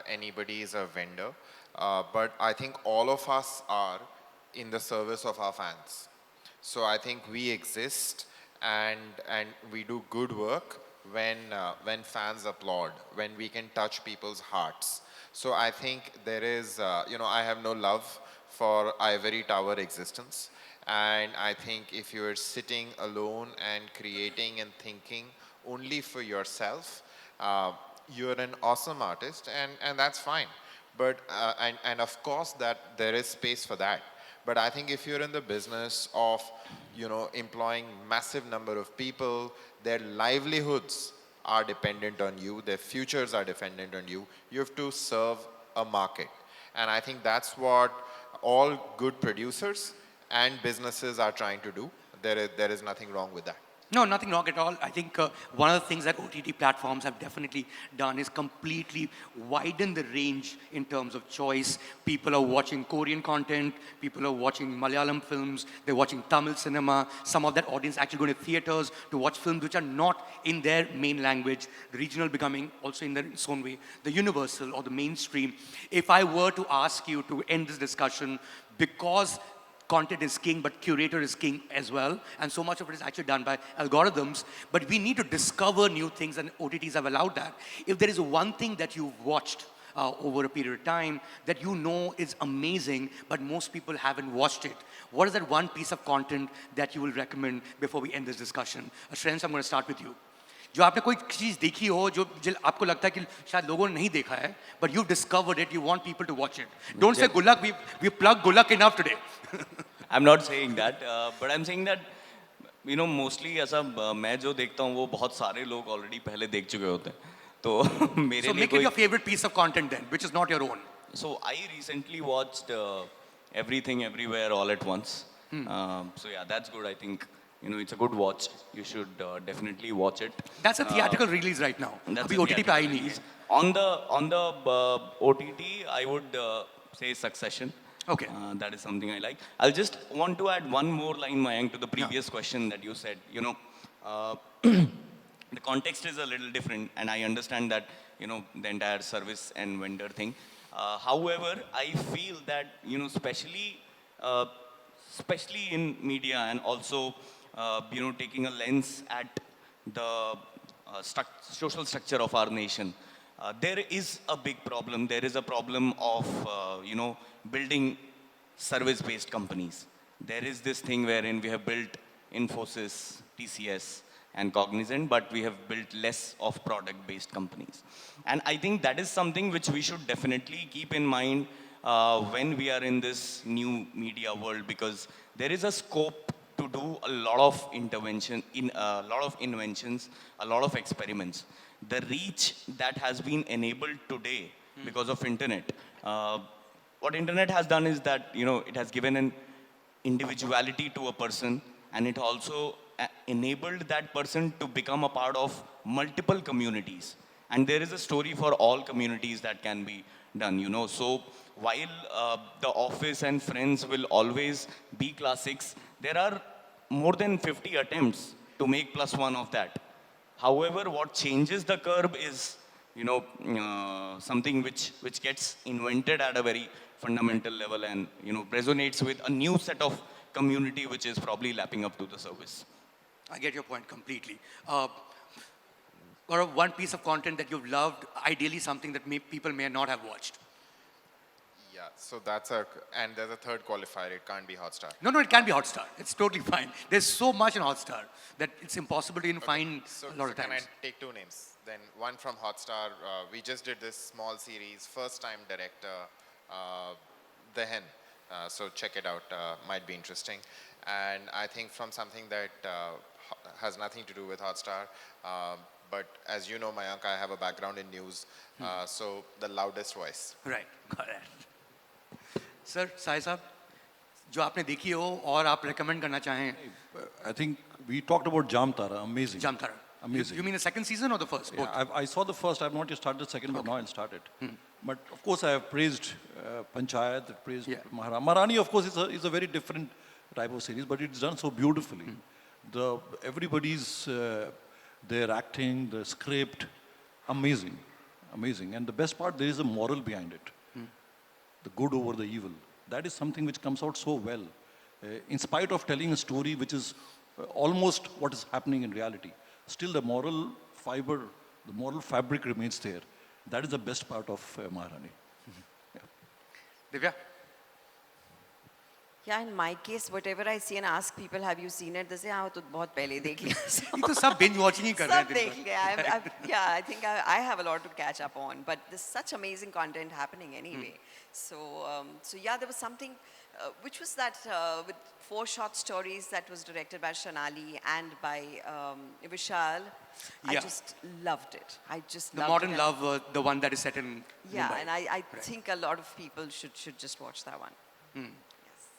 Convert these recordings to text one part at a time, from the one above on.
anybody is a vendor, but I think all of us are in the service of our fans. So I think we exist and we do good work when fans applaud, when we can touch people's hearts. So I think there is, I have no love for ivory tower existence. And I think if you're sitting alone and creating and thinking only for yourself, you're an awesome artist, and that's fine. But and of course that there is space for that. But I think if you're in the business of employing massive number of people, their livelihoods are dependent on you, their futures are dependent on you. You have to serve a market, and I think that's what all good producers and businesses are trying to do. There is nothing wrong with that. No, nothing wrong at all. I think one of the things that OTT platforms have definitely done is completely widen the range in terms of choice. People are watching Korean content, people are watching Malayalam films, they're watching Tamil cinema. Some of that audience actually going to theaters to watch films which are not in their main language. The regional becoming also in its own way, the universal or the mainstream. If I were to ask you to end this discussion, because content is king, but curator is king as well. And so much of it is actually done by algorithms. But we need to discover new things, and OTTs have allowed that. If there is one thing that you've watched over a period of time that you know is amazing, but most people haven't watched it, what is that one piece of content that you will recommend before we end this discussion? Shreyans, I'm going to start with you. जो आपने कोई चीज़ देखी हो जो आपको लगता है कि शायद लोगों ने नहीं देखा है, but you've discovered it, you want people to watch it. Don't say Gulak, we plug Gulak enough today. I'm not saying that, but I'm saying that mostly ऐसा मैं जो देखता हूँ वो बहुत सारे लोग already पहले देख चुके होते हैं. तो मेरे So make it your favorite piece of content then, which is not your own. So I recently watched Everything Everywhere All at Once. So yeah, that's good. I think it's a good watch. You should definitely watch it. That's a theatrical release right now. That's अभी OTT पे आई नहीं है. On the OTT, I would say Succession. Okay. That is something I like. I'll just want to add one more line, Mayank, to the previous question that you said. The context is a little different, and I understand that the entire service and vendor thing. However, I feel that especially in media, and also taking a lens at the social structure of our nation, there is a big problem. There is a problem of building service-based companies. There is this thing wherein we have built Infosys, TCS, and Cognizant, but we have built less of product-based companies. And I think that is something which we should definitely keep in mind when we are in this new media world, because there is a scope to do a lot of intervention, a lot of inventions, a lot of experiments. The reach that has been enabled today because of internet. What internet has done is that it has given an individuality to a person, and it also enabled that person to become a part of multiple communities. And there is a story for all communities that can be done. So while The Office and Friends will always be classics, there are more than 50 attempts to make plus one of that. However, what changes the curb is something which gets invented at a very fundamental level, and resonates with a new set of community which is probably lapping up to the service. I get your point completely. Or one piece of content that you've loved, ideally something that people may not have watched. Yeah, so and there's a third qualifier, it can't be Hotstar. No, it can be Hotstar. It's totally fine. There's so much in Hotstar that it's impossible to even find a lot of times. Can I take two names? Then one from Hotstar, we just did this small series, first time director, The Hen. So check it out, might be interesting. And I think from something that has nothing to do with Hotstar, but as you know, Mayank, I have a background in news, so The Loudest Voice. Right, got it. Sir, Sai Saab, जो आपने देखी हो और आप recommend करना चाहें. I think we talked about Jamtara, amazing. Jamtara. Amazing. You mean the second season or the first? Yeah, I saw the first, I've not yet started the second, but now I'll start it. But of course I have praised Panchayat, praised Maharani, of course is a very different type of series, but it's done so beautifully. Everybody's, their acting, the script, amazing. amazing. And the best part, there is a moral behind it. The good over the evil. That is something which comes out so well. In spite of telling a story which is almost what is happening in reality, still the moral fiber, the moral fabric remains there. That is the best part of Maharani. Divya? Yeah, in my case, whatever I see and ask people, have you seen it? They say, हाँ वो तो बहुत पहले देख लिया. ये तो सब binge watching ही कर रहे हैं सब दिन देख भर. लिया. Yeah, I think I have a lot to catch up on, but there's such amazing content happening anyway. So yeah, there was something, which was that with 4 short stories that was directed by Shanali and by Vishal. I Yeah. just loved it. I just The loved Modern it. Love, the one that is set in Yeah, Mumbai. and I Right. think a lot of people should just watch that one. Yes.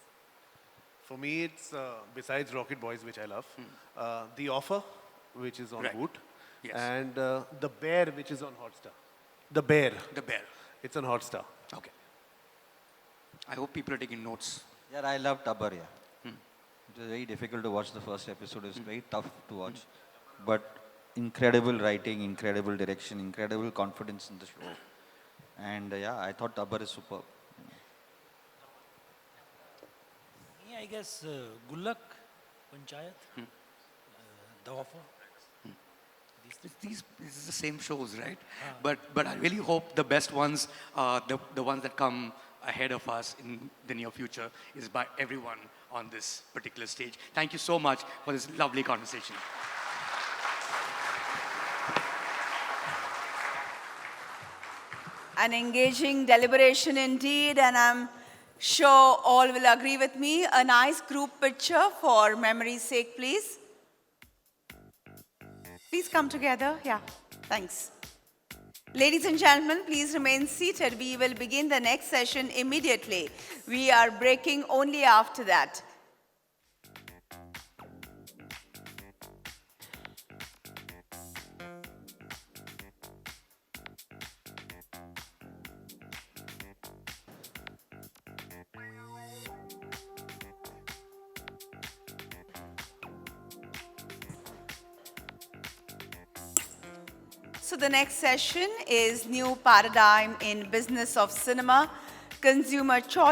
For me, it's besides Rocket Boys, which I love, The Offer, which is on Right. Voot, Yes. and The Bear, which is on Hotstar. The Bear, The Bear. it's on Hotstar. Okay. I hope people are taking notes. Yeah, I loved Abbar, yeah. It was very difficult to watch the first episode. It was very tough to watch. But incredible writing, incredible direction, incredible confidence in the show. And yeah, I thought Abbar is superb. Me, I guess Gullak, Panchayat, The Offer. These is the same shows, right? But I really hope the best ones, the ones that come ahead of us in the near future, is by everyone on this particular stage. Thank you so much for this lovely conversation. An engaging deliberation indeed, and I'm sure all will agree with me. A nice group picture for memory's sake, please. Please come together. Yeah, thanks. Ladies and gentlemen, please remain seated. We will begin the next session immediately. We are breaking only after that. So the next session is New Paradigm in Business of Cinema, Consumer Choice.